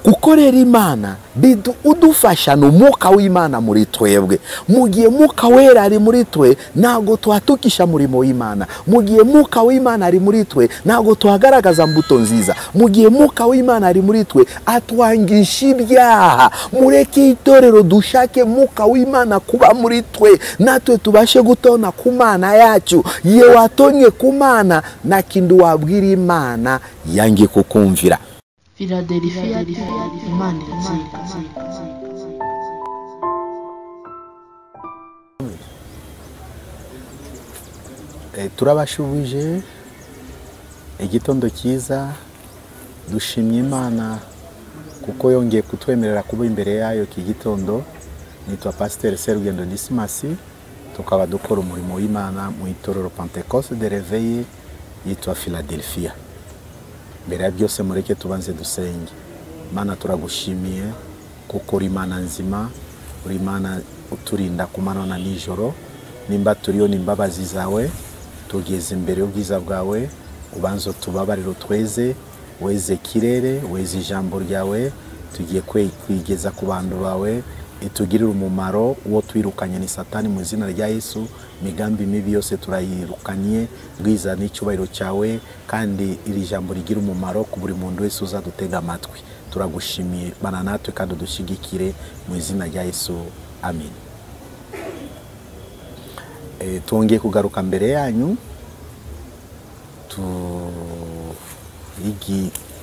gukorera Imana udufasha n'umwuka w'Imana muri twebwe. Mu gihe mwuka wera ari muri twe ntago twatukisha murimo w'Imana. Mu gihe mwuka w'Imana ari muri twe ntago twagaragaza mbuto nziza. Mu gihe mwuka w'Imana ari muri twe atwangisha ibyaha. Mureke itorero dushake mwuka w'Imana kuba muri twe, natwe tubashe gutona ku Mana yacu. Ye watonye ku Mana na kindu wabwira Imana yangi kukumvira. Philadelphia Imana iratsinda. Turabashubije igitondo cyiza, dushimye Imana kuko yongeye kutwemerera kuba imbere yayo iki gitondo. Nitwa Pasteur Serugendo Dismas, tukaba dukora umurimo w'Imana mu itorero Pentecoste de Réveil yitwa Philadelphia. Mbere ya byose mureke tubanze dusenge. Mana turagushimiye kuko uri Imana nzima, uri Imana uturinda ku manywa na nijoro. Nimba turiyo n'imbabazi zawe, tugeze imbere y'ubwiza bwawe, ubanzo tubabariro tweze, weze kirere, weze ijambo ryawe, tugiye kwigeza ku bantu bawe, itugirira umumaro. Uwo twirukanye ni Satani mu izina rya Yesu. Migambi mibi yose turayirukanye, bwiza n'icyubahiro cyawe, kandi iri jambo rigira umumaro ku buri muntu wese uzadutega amatwi. Turagushimiye bana natwe kandi dushigikire mu izina rya Yesu, amen. Tuongeye kugaruka mbere yanyu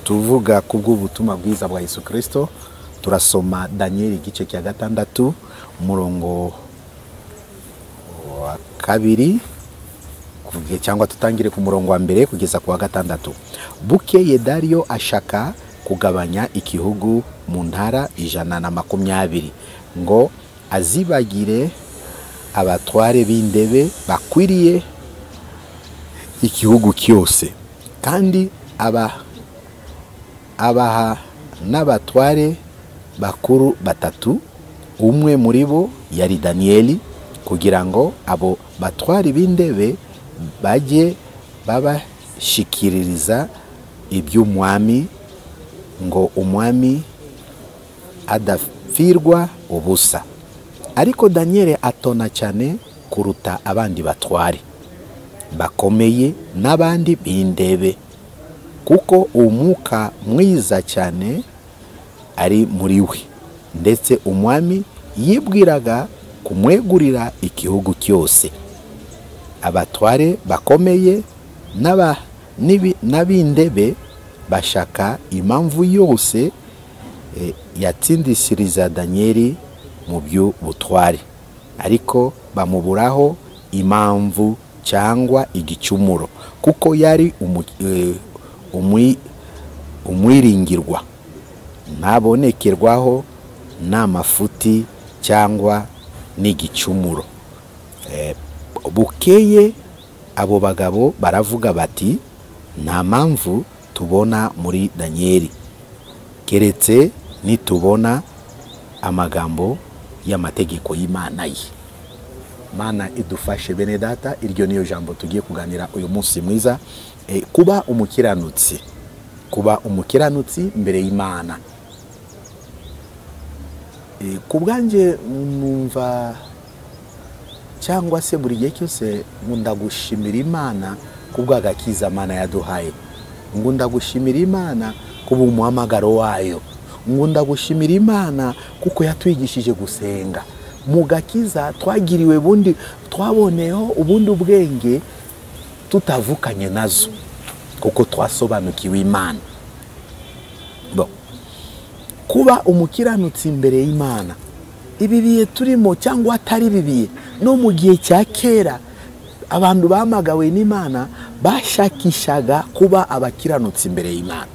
tuvuga kubw'ubutumwa bwiza bwa Yesu Kristo. Turasoma Daniel igice cya 6 umurongo wa 2 kuvuga, cyangwa tutangire ku murongo wa 1 kugeza ku wa 6. Bukeye Dario ashaka kugabanya igihugu mu ntara 120 ngo azibagire abatware b'indebe bakwiriye igihugu cyose, kandi abaha n'abatware bakuru batatu. Umwe muri bo yari Danieli, kugira ngo abo batware b'indebe bajye babashikiririza iby'umwami, ngo umwami adafirwa ubusa. Ariko Daniel atona cyane kuruta abandi batware bakomeye n'abandi b'indebe, kuko umwuka mwiza cyane ari muri we, ndetse umwami yibwiraga kumwegurira igihugu cyose. Abatware bakomeye n'ab'indebe bashaka impamvu yose yatsindishiriza Danieli mu by'ubutware, ariko bamuburaho impamvu cyangwa igicumuro, kuko yari umwiringirwa, ntabonekerwaho n'amafuti cyangwa n'igicumuro. Bukeye abo bagabo baravuga bati, nta mpamvu tubona muri Danieli, keretse nitubona amagambo y'amategeko y'Imana ye. Mana idufashe bene data, iryo niyo jambo tugiye kuganira uyu munsi mwiza. Kuba umukiranutsi mbere y'Imana. Kubwanje numva cyangwa se buri gihe cyose nkunda gushimira Imana kubw'agakiza Imana yaduhaye. Ngunda gushimira Imana kuba umuhamagaro wayo. Ngunda gushimira Imana kuko yatwigishije gusenga. Mu gakiza twagiriwe bundi, twaboneho ubundi ubwenge tutavukanye nazo, kuko twasobanukiwe Imana. Kuba umukiranutsi imbere y'Imana, ibi bihe turimo cyangwa atari bibiye, no mu gihe cya kera abantu bamagawe n'Imana bashakishaga kuba abakiranutsi imbere y'Imana,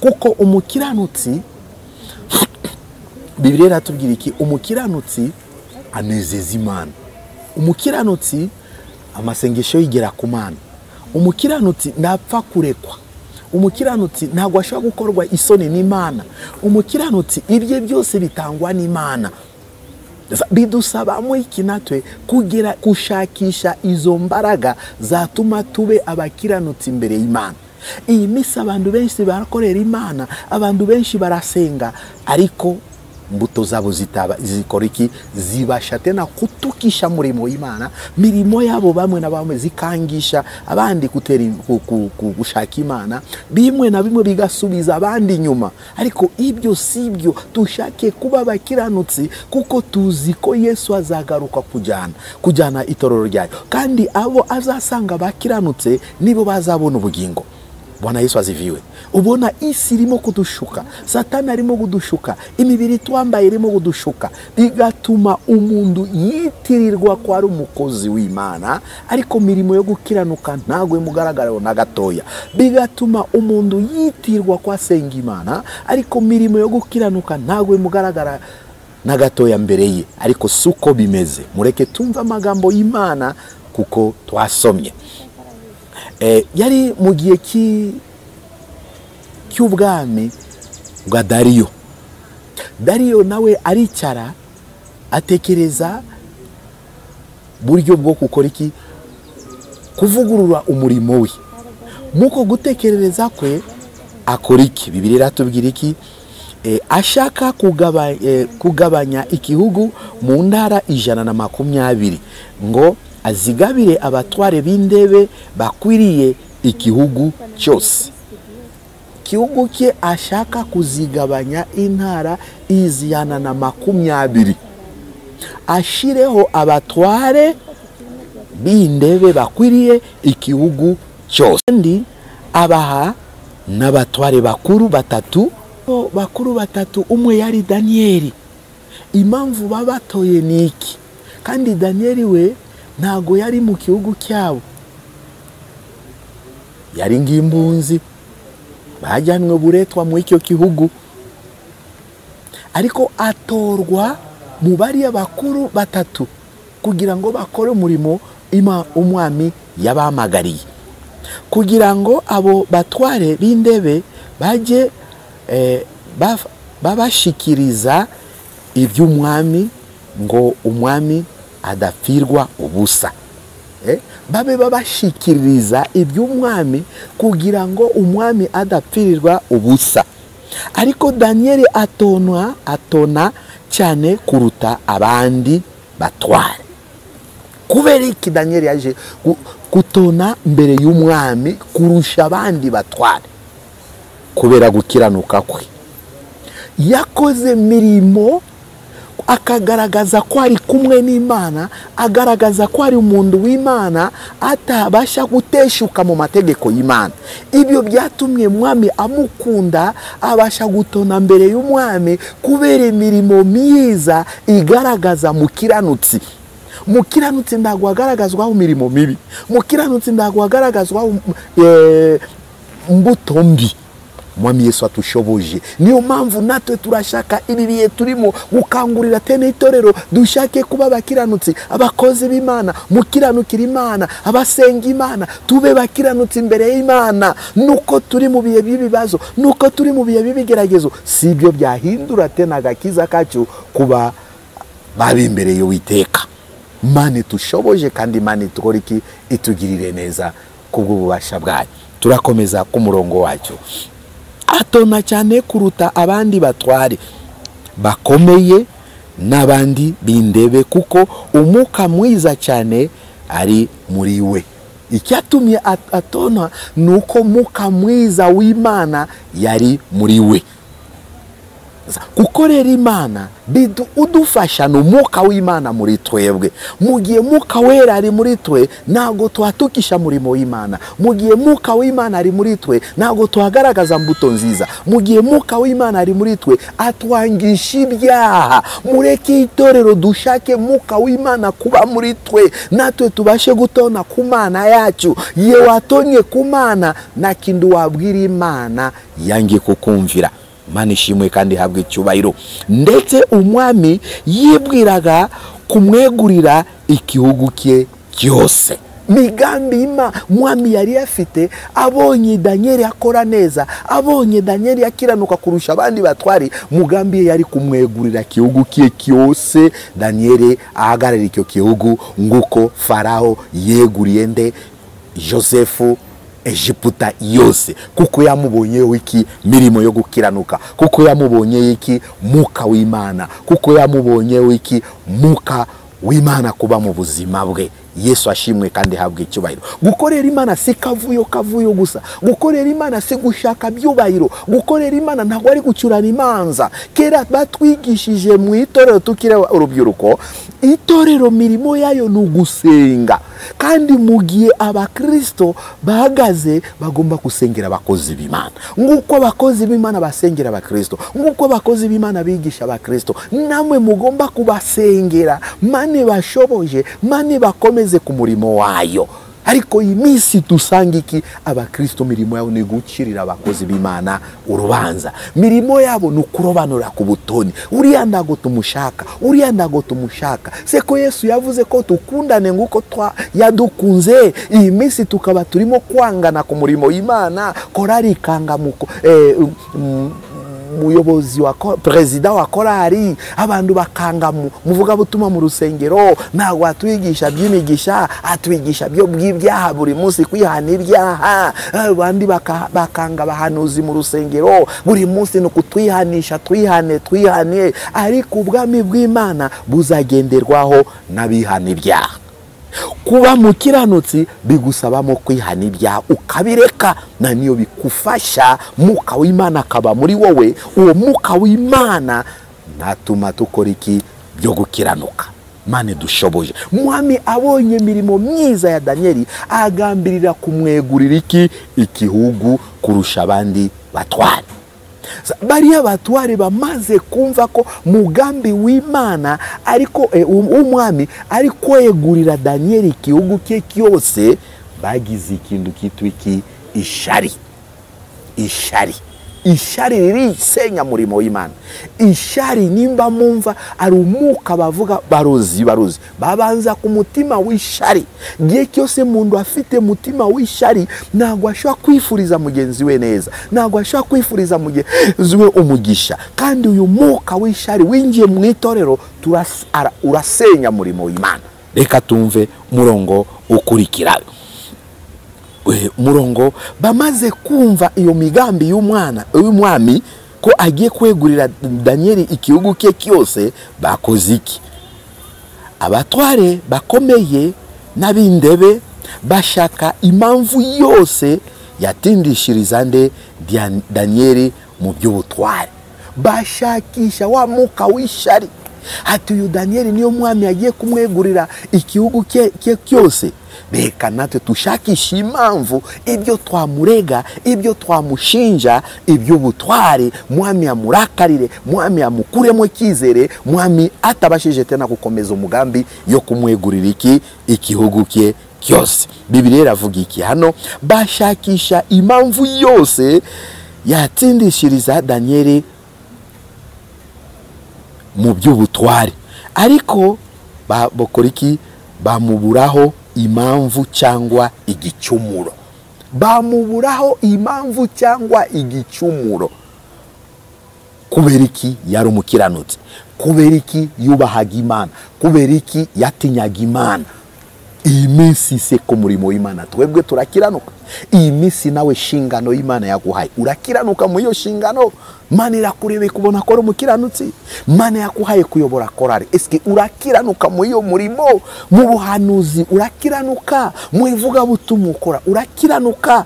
kuko umukiranutsi, Bibiliya iratubwira iki? Umukiranutsi anezeza Imana. Umukiranutsi amasengesho yigera ku Mana. Umukiranutsi ntapfa kurekwa. Umukiranutsi ntabwo ashobora gukorwa isoni n'Imana. Umukiranutsi ibye byose bitangwa n'Imana. Bidusabamo iki natwe kugira gushakisha izo mbaraga zatuma tube abakiranutsi imbere y'Imana. iyi minsi abantu benshi barakorera Imana, abantu benshi barasenga, ariko mbuto zabo zikora iki? Zibasha tena kutukisha murimo w'Imana. Mirimo yabo bamwe na bamwe zikangisha abandi gushaka Imana, bimwe na bimwe bigasubiza abandi nyuma. Ariko ibyo sibyo, dushake kuba abakiranutsi, kuko tuzi ko Yesu azagaruka kujyana itorero ryayo, kandi abo azasanga abakiranutse nibo bazabona ubugingo. Bwana Yesu aziviwe. Ubona isi irimo kudushuka, Satani arimo kudushuka, imibiri twambaye irimo kudushuka, bigatuma umuntu yitirirwa ko ari umukozi w'Imana, ariko mirimo yo gukiranuka ntagwe mugaragaro na gatoya. Bigatuma umuntu yitirwa ko asenga Imana, ariko mirimo yo gukiranuka ntagwe mugaragara na gatoya mbere ye. Ariko suko bimeze. Mureke tumva amagambo y'Imana kuko twasomye. Yari mu gihe cy'ubwami bwa Dariyo. Dariyo nawe aricara atekereza buryo bwo gukora iki? Kuvugurura umurimo we. Muko gutekereza kwe akora iki? Bibiliya iratubwira iki? Ashaka kugabanya igihugu mu ntara 120 ngo azigabire abatware b'indebe bakwiriye igihugu cyose. Igihugu cye ashaka kuzigabanya intara 120, ashireho abatware b'indebe bakwiriye igihugu cyose. Kandi abaha n'abatware bakuru batatu, umwe yari Daniyeli. Impamvu babatoye ni iki? Kandi Daniyeli we ntago yari mu gihugu cyabo, yari ng'imbunzi, bajyanwe buretwa mu icyo gihugu, ariko atorwa mu bariya bakuru batatu kugira ngo bakore umurimo umwami yabamagariye, kugira ngo abo batware b'indebe baje babashikiriza iby'umwami, ngo umwami adapfirwa ubusa. Babe babashikiriza iby'umwami kugira ngo umwami adapfirirwa ubusa. Ariko Daniyeli atona cyane kuruta abandi batware. Kubera iki Daniyeli yaje gutona mbere y'umwami kurusha abandi batware? Kubera gukiranuka kwe. Yakoze mirimo, akagaragaza ko ari kumwe n'Imana, agaragaza ko ari umuntu w'Imana, atabasha guteshuka mu mategeko y'Imana. Ibyo byatumye umwami amukunda, abasha gutona mbere y'umwami kubera imirimo myiza igaragaza mukiranutsi. Mukiranutsi ntabwo agaragazwaho imirimo mibi, mukiranutsi ntabwo agaragazwaho mbuto mbi. Mwami Yesu atushoboje. Niyo mpamvu natwe turashaka ibi bihe turimo gukangurira tene itorero, dushake kuba abakiranutsi, abakozi b'Imana, mukiranukira Imana, abasenga Imana, tube bakiranutsi imbere y'Imana. Nuko turi mu bihe by'ibibazo, nuko turi mu bihe by'ibigeragezo, si byo byahindura tena agakiza kacu kuba babi imbere y'Uwiteka. Imana tushoboje, kandi Imana tukora iki? Itugirire neza kubw'ububasha bwayo. Turakomeza ku murongo wacu. Atona cyane kuruta abandi batware bakomeye n'abandi b'indebe, kuko umuka mwiza cyane ari muri we. Icyatumye atona nuko muka mwiza w'Imana yari muri we. Gukorera Imana udufasha n'umuka w'Imana muri twebwe. Mu gihe muka wera ari muri twe, ntago twatukisha murimo w'Imana. Mu gihe muka w'Imana ari muri twe, ntago twagaragaza mbuto nziza. Mu gihe muka w'Imana ari muri twe, atwangisha ibyaha. Mureke itorero dushake muka w'Imana kuba muri twe, natwe tubashe gutona ku Mana yacu. Ye watonye ku Mana, nta kintu wabwira Imana yange kukumvira. Imana ishimwe kandi habwe icyubahiro. Ndetse umwami yibwiraga kumwegurira igihugu cye cyose. Migambi mwami yari afite, abonye Daniyeli akora neza, abonye Daniyeli akiranuka kurusha abandi batwari, mugambi yari kumwegurira igihugu cye cyose. Daniyeli ahagarara icyo gihugu nguko Faraho yeguriye nde? Josefu Egiputa yose, kuko yamubonyeho iki mirimo yo gukiranuka, kuko yamubonyeho iki muka w'Imana, kuko yamubonyeho iki muka w'Imana kuba mu buzima bwe. Yesu ashimwe kandi habwe icyubahiro. Gukorera Imana si kavuyo gusa, gukorera Imana si gushaka byubahiro, gukorera Imana ntabwo ari gucurana imanza. Kera batwigishije mu itorero tukire urubyiruko, itorero mirimo yayo ni ugusenga, kandi mu gihe abakristo bahagaze bagomba gusengera abakozi b'Imana, nguko abakozi b'Imana basengera abakristo, nguko abakozi b'Imana bigisha abakristo, namwe mugomba kubasengera mane bashoboje, mane bakomeze ku murimo wayo. Ariko iyi minsi dusanga iki abakristo mirimo yabo ni gucirira abakozi b'Imana urubanza, mirimo yabo ni kurobanura ku butoni. Uriya ndago tumushaka, uriya ndago tumushaka. Seko Yesu yavuze ko tukundane nguko yadukunze. Iyi minsi tukaba turimo kwangana ku murimo w'Imana, korari kangamuko muyobozi wa perezida wa korari, abantu bakanga muvuga butuma mu rusengero, ntabwo atwigisha by'imigisha, atwigisha byo bw'ibyaha buri munsi, kwihana ibyaha. Abandi bakanga bahanuzi mu rusengero, buri munsi no kutwihanisha, twihane. Ariko ubwami bw'Imana buzagenderwaho n'abihana ibyaha. Kuba mukiranutsi bigusabamo kwihana ibyaha ukabireka, na niyo bikufasha muka w'Imana akaba muri wowe. Uwo muka w'Imana natuma tukora iki byo gukiranuka. Mane dushoboje. Mwami abonye mirimo myiza ya Danieli, agambirira kumwegurira iki igihugu kurusha abandi batware. Bariya batware bamaze kumva ko mugambi w'Imana ariko umwami ari kwegurira Danieli igihugu cye cyose, bagize ikintu kitwa iki ishari ririsenya murimo w'Imana. Ishari nimba mumva ari umuka bavuga barozi babanza ku mutima w'ishari. Gihe cyose mundu afite mutima w'ishari, ntabwo ashobora kwifuriza mugenzi we neza, ntabwo ashobora kwifuriza mugenzi we umugisha. Kandi uyu muka w'ishari winjiye mu itorero urasenya murimo w'Imana. Reka tumve murongo ukurikira. Murongo bamaze kumva iyo migambi y'umwami ko agiye kwegurira Danieli igihugu cye cyose, bakoze iki? Abatware bakomeye n'abindebe bashaka impamvu yose yatindishiriza nde Danieli mu by'ubutware. Bashakisha wa muka w'ishari, ati uyu Danieli niyo mwami agiye kumwegurira igihugu cye cyose. Reka natwe tushakisha impamvu ibyo twamurega, ibyo twamushinja, ibyo butware, mwami amurakarire, mwami amukuremo cyizere, mwami atabashije tena gukomeza umugambi yo kumwegurira iki igihugu cye cyose. Bibiliya iravuga iki hano? Bashakisha impamvu yose yatsindishiriza Danieli mu by'ubutware, ariko bakora iki? Bamuburaho impamvu cyangwa igicumuro. Bamuburaho impamvu cyangwa igicumuro. Kubera iki? Yari umukiranutsi. Kubera iki? Yubahaga Imana. Kubera iki? Yatinyaga Imana. Iyi minsi se ko murimo w'Imana twebwe turakiranuka. Iyi minsi nawe shingano y'Imana yaguhaye, urakiranuka mu iyo shingano. Mana irakurebe kubona ko umukiranutsi. Mana yakuhaye kuyobora korari, eske urakiranuka mu iyo murimo? Mu buhanuzi urakiranuka? Mu ivuga butumwa ukora urakiranuka?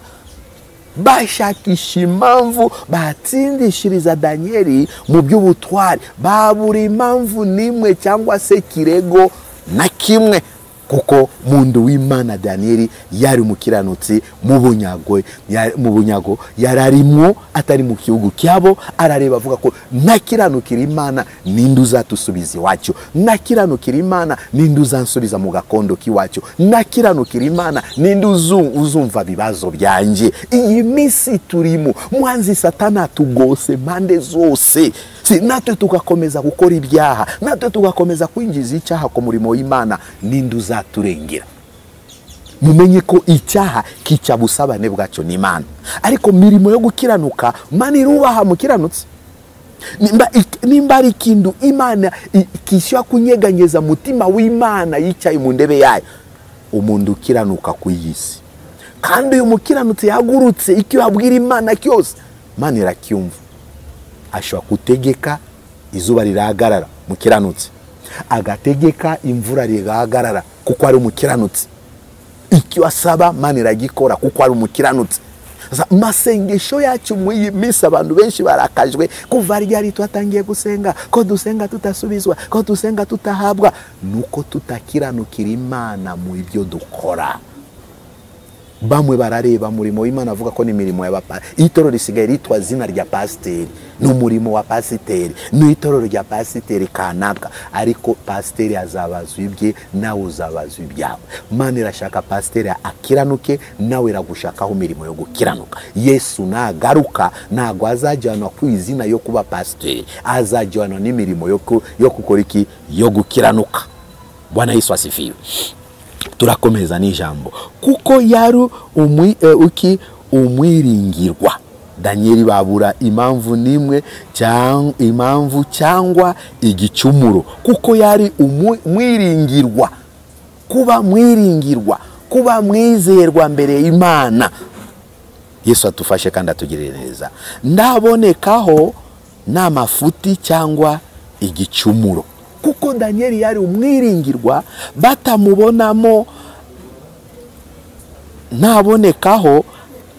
Bashakisha impamvu batsindishiriza Danieli mu by'ubutware, babura impamvu nimwe cyangwa se kirego na kimwe, kuko mundu w'Imana Danieli yari umukiranutsi mu bunyago yararimo, atari mu gihugu cyabo. Arareba avuga ko nakiranukira Imana ninde uzatusubiza iwacu, nakiranukira Imana ninde uzansubiza mu gakondo kiwacu, nakiranukira Imana ninde uzumva bibazo byanje. Iyi minsi turimo mwanzi Satana tugose mande zose, si natwe tugakomeza gukora ibyaha, natwe tugakomeza kwinjiza icyaha ku murimo w'Imana, ninde uzaturengera? Mumenye ko icyaha kica busabane bwacu n'Imana, ariko mirimo yo gukiranuka Mana irubaha mukiranutsi. Nimba ari ikintu Imana kishywa kunyeganyeza mutima w'Imana yicaye mu ndebe yayo, umuntu ukiranuka ku iyisi. kandi uyu mukiranutsi yagurutse icyo abwira Imana cyose Imana iracyumva. Ashobora gutegeka izuba rirahagarara mukiranutsi, agategeka imvura rigahagarara kuko ari umukiranutsi. Icyo asaba Imana iragikora kuko ari umukiranutsi. Masengesho yacu mu iyi minsi abantu benshi barakajwe kuva ryari twatangiye gusenga, ko dusenga tutasubizwa, ko dusenga tutahabwa, nuko tutakiranukira Imana mu ibyo dukora. Bamwe barareba murimo w'Imana avuga ko ni mirimo y'abapasiteri. Itorero risigaye ritwa zina rya pasiteri, n'umurimo wa pasiteri, n'itorero rya pasiteri kanaka, ariko pasiteri azabazwa ibye, nawe uzabazwa ibyawe. Imana irashaka pasiteri akiranuke, nawe iragushakaho imirimo yo gukiranuka. Yesu nagaruka ntago azajyanwa ku izina yo kuba pasiteri, azajyanwa n'imirimo yo gukora iki? Yo gukiranuka. Bwana Yesu asifiwe. Turakomeza n'ijambo kuko yari umwiringirwa. Danieli babura impamvu nimwe cyangwa igicumuro, kuko yari umwiringirwa. Kuba mwiringirwa, kuba mwizerwa mbere y'Imana. Yesu atufashe kandi atugirire neza. Ndabonekaho n'amafuti cyangwa igicumuro, kuko Danieli yari umwiringirwa, batamubonamo ntabonekaho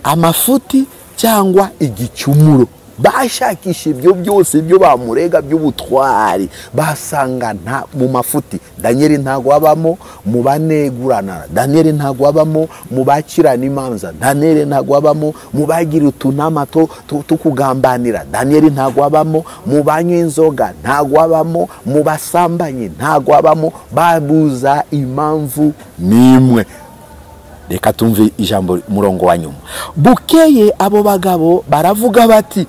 amafuti cyangwa igicumuro. Bashakisha ibyo byose byo bamurega by'ubutwari, basanga nta mu mafuti. Danieli ntago wabamo mu banegurana, Danieli ntago wabamo mu bakirana imanza, Danieli ntago wabamo mu bagira utunama tukugambanira, Danieli ntago wabamo mu banywa inzoga, ntago wabamo mu basambanyi, ntago wabamo babuza impamvu nimwe. Reka tumve ijambo murongo wa nyuma. Bukeye abo bagabo baravuga bati,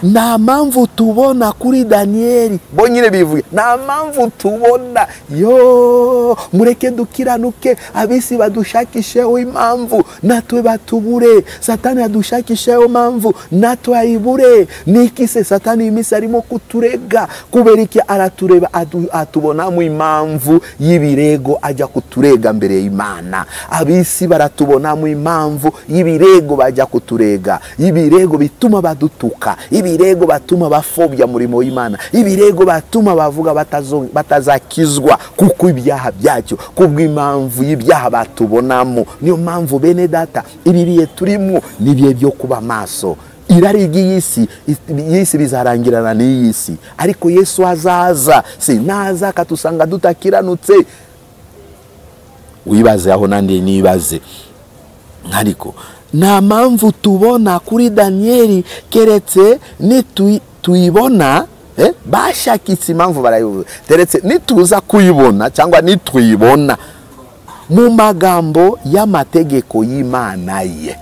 nta mpamvu tubona kuri Danieli. Bonyine bivuye, nta mpamvu tubona. Yo, mureke dukiranuke, abisi badushakisheho impamvu, natwe batubure. Satani adushakisheho impamvu, natwe ayibure. Niki se Satani imisi arimo kuturega? Kubera iki aratureba atubona mu impamvu y'ibirego ajya kuturega mbere y'Imana? Abisi baratubona mu impamvu y'ibirego bajya kuturega, ibirego bituma badutuka, ibirego batuma bafobya murimo w'Imana, ibirego batuma bavuga batazakizwa kuko ibyaha byacyo, kubw'impamvu y'ibyaha batubonamo. Niyo mpamvu bene data, ibi bihe turimo nibihe byo kuba maso. Irari ry'isi bizarangirana n'iyi si, ariko Yesu azaza. Naza akatusanga dutakiranutse. Wibaze aho nandi nibaze, ariko nta mpamvu tubona kuri Danieli keretse nituyibona. Bashakitse impamvu barayivuga, teretse nituza kuyibona cyangwa nituyibona mu magambo y'amategeko y'Imana ye.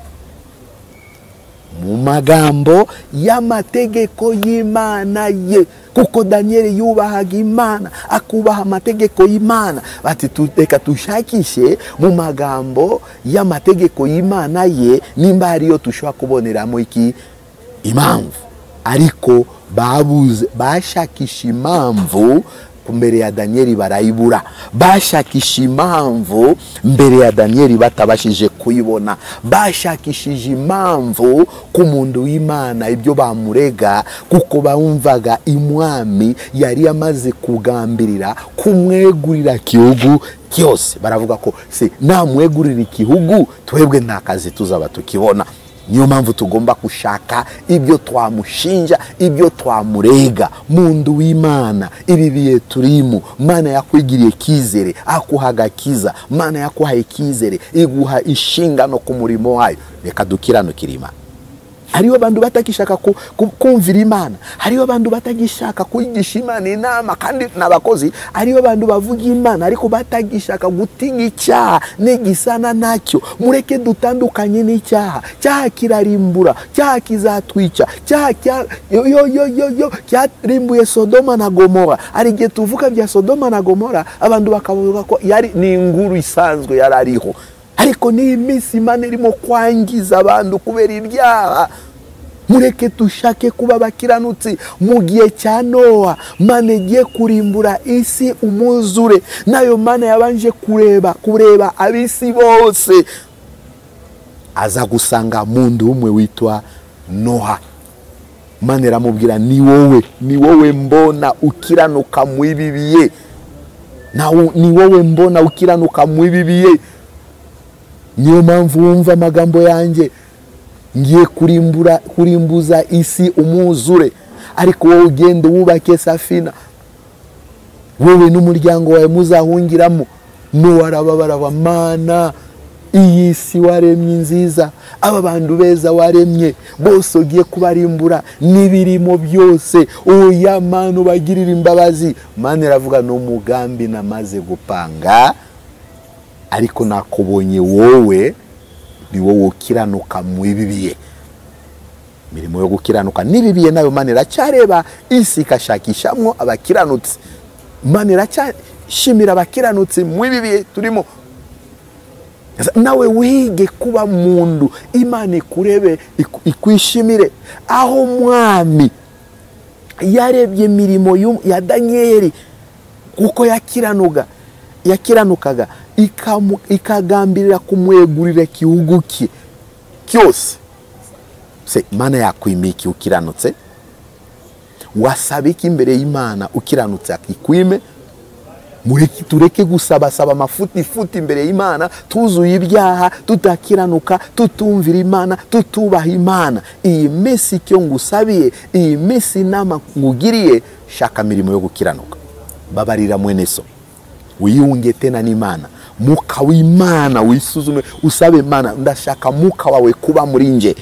Mu magambo y'amategeko y'Imana ye, kuko Danieli yubahaga Imana, akubaha amategeko y'Imana. Bati reka tushakishe mu magambo y'amategeko y'Imana ye, nimba ariyo tushobora kuboneramo iki impamvu. Ariko bashakisha impamvu mbere ya Danieli barayibura. Bashakisha impamvu mbere ya Danieli batabashije kuyibona. Bashakishije impamvu ku muntu w'Imana ibyo bamurega, kuko bumvaga umwami yari yamaze kugambirira kumwegurira igihugu cyose. Baravuga ko namwegurira igihugu twebwe nta kazi tuzaba tukibona. Niyo mpamvu tugomba gushaka ibyo twamushinja, ibyo twamurega. Muntu w'Imana, ibi bihe turimo, Mana yakwigiriye kizere, akuhaga kiza. Mana yakuhaye kizere, iguha inshingano ku murimo wayo. Reka dukiranukire Imana. Hariho abantu batagishaka kumvira Imana, hariho abantu batagishaka kwigisha Imana inama kandi n'abakozi, hariho abantu bavuga Imana ariko batagishaka gutinya icyaha n'igisana nacyo. Mureke dutandukanye n'icyaha. Cyaha kirarimbura, cyaha kizatwica, cyaha cyarimbuye Sodoma na Gomora. Ari igihe tuvuga bya Sodoma na Gomora, abantu bakavuga ko yari ni inkuru isanzwe yarariho, ariko ni iminsi Imana irimo kwangiza abantu kubera ibyaha. Mureke tushake kuba bakiranutsi. Mu gihe cya Nowa, Mana igiye kurimbura isi umuzure, nayo Mana yabanje kureba abisi bose. aza gusanga mundu umwe witwa Noha. Imana iramubwira ni wowe mbona ukiranuka mu ibi bihe, ni wowe mbona ukiranuka mu ibi bihe, niyo mpamvu wumva amagambo yanjye, ngiye kurimbuza isi umwuzure, ariko wowe ugende wubake safina, wowe n'umuryango wawe muzahungiramo. Nowa arababara, Mana iyi si waremye nziza, aba bantu beza waremye bose ugiye kubarimbura n'ibirimo byose, oya Mana ubagirira imbabazi. Mana iravuga n'umugambi namaze gupanga, ariko nakubonye wowe ni wowe ukiranuka mu ibi bihe. Mirimo yo gukiranuka n'ibi bihe nayo Mana iracyareba isi ikashakishamwo abakiranutsi. Mana iracyashimira abakiranutsi mu ibi bihe turimo. Nawe wige kuba mundu Imana ikurebe ikwishimire. Aho mwami yarebye mirimo ya Danieli kuko yakiranukaga ikagambirira kumwegurira igihugu cye cyose. Se Imana yakwimika ukiranutse, wasabika imbere y'Imana ukiranutse akikwime. Tureke gusaba amafuti imbere y'Imana, tuzuye ibyaha, tutakiranuka, tutumvira Imana, tutubaha Imana. Iyi minsi cyo ngusabiye, iyi minsi nama ngugiriye, shaka mirimo yo gukiranuka. Babarira mwene so, wiyunge tena n'Imana, muka w'Imana wisuzume, usabe Imana, ndashaka muka wawe kuba muri nje.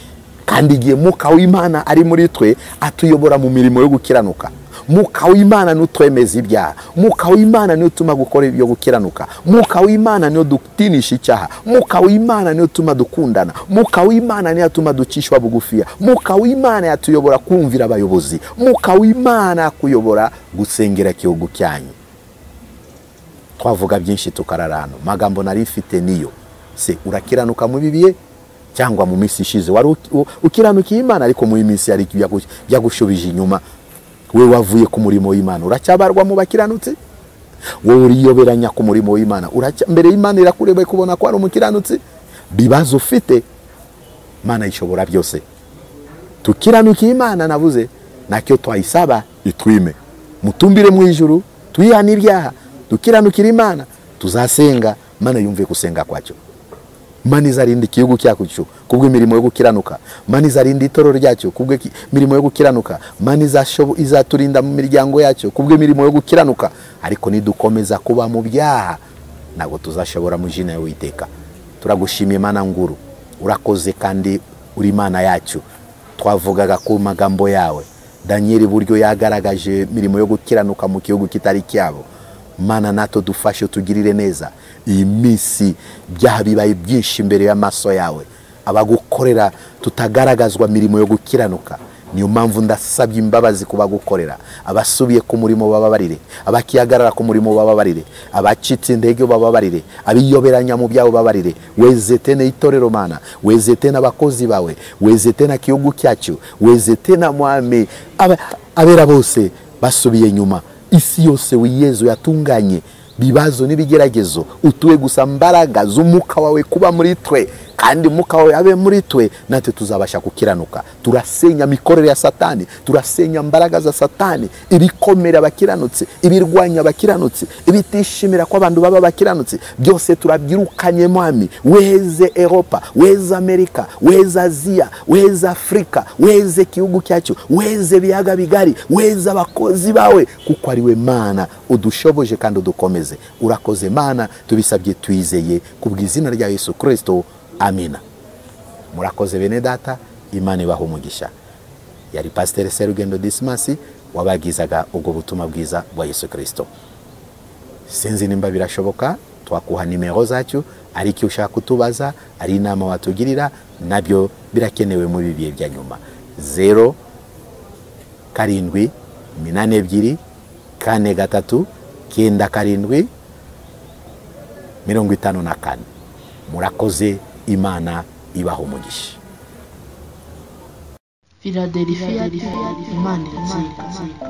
Kandi igihe muka w'Imana ari muri twe, atuyobora mu mirimo yo gukiranuka. Muka w'Imana n'utwemeza ibyaha, muka w'Imana niyo tuma gukora ibyo gukiranuka, muka w'Imana niyo dutinisha icyaha, muka w'Imana niyo tuma dukundana, muka w'Imana niyo tuma ducishwa bugufiya, muka w'Imana yatuyobora kumvira abayobozi, muka w'Imana yakuyobora gusengera igihugu cyanyu. Twavuga byinshi tukararano, magambo nari mfite niyo. Se urakiranuka mu bibiye cyangwa mu minsi ishize wari ukiranukiye Imana, ariko mu minsi yari byagushubije inyuma? We wavuye ku murimo w'Imana, uracyabarwa mu bakiranutsi? Wowe uriyoberanya ku murimo w'Imana, mbere y'Imana irakurebe kubona ko ari umukiranutsi? Bibazo ufite, Imana ishobora byose. Tukiranukiye Imana navuze, nakyo twayisaba itwime. Mutumbire mu ijuru, twihana ibyaha, tukiranukira Imana, tuzasenga, Imana yumve gusenga kwacyo. Imana izarinda igihugu cyacu kubw'imirimo yo gukiranuka. Imana izarinda itorero ryacu kubw'imirimo yo gukiranuka. Imana izaturinda mu miryango yacu kubw'imirimo yo gukiranuka. Ariko nidukomeza kuba mu byaha, ntabwo tuzashobora mu jina y'Uwiteka. Turagushimiye Imana nguru, urakoze kandi uri Imana yacu. Twavugaga ku magambo yawe, Danieli buryo yagaragaje mirimo yo gukiranuka mu gihugu kitari cyabo. Mana nato dufashe tugirire neza. Iyi minsi byaha bibaye byinshi imbere y'amaso yawe, abagukorera tutagaragazwa mirimo yo gukiranuka. Niyo mpamvu ndasabye imbabazi kubagukorera, abasubiye ku murimo bababarire, abakiyagarara ku murimo bababarire, abacitse intege bababarire, abiyoberanya mu byabo bababarire. Wezete na itorero Mana, wezete n'abakozi bawe, wezete na gihugu cyacu, wezete na mwami abera bose basubiye nyuma. Isi yose wiyezu yatunganye bibazo n'ibigeragezo, utuwe gusa mbaraga z'umuka wawe kuba muri twe, kandi umuka wawe abe muri twe, nate tuzabasha gukiranuka. Turasenya mikorere ya Satani, turasenya mbaraga za Satani, ibikomera abakiranutsi, ibirwanya abakiranutsi, ibitishimira ko abantu baba bakiranutsi, byose turabyirukanye mwami. Weze Europa, weze Amerika, weze Aziya, weze Afrika, weze igihugu cyacu, weze biyaga bigari, weze abakozi bawe, kuko ari we Mana udushoboje kandi udukomeze. Urakoze Mana, tubisabye twizeye kubw'izina rya Yesu Kristo, amina. Murakoze bene data, Imana ibahe umugisha. Yari Pasteur Serugendo Dismas wabagizaga ubwo butumwa bwiza bwa Yesu Kristo. Sinzi nimba birashoboka twakuha nimero zacu, ariko ushaka kutubaza, ari inama watugirira, nabyo birakenewe mu bibiye bya nyuma. 0 7 8 2 4 3 9 7 54. Murakoze, Imana ibahe umugisha. Philadelphia, Imana iratsinda.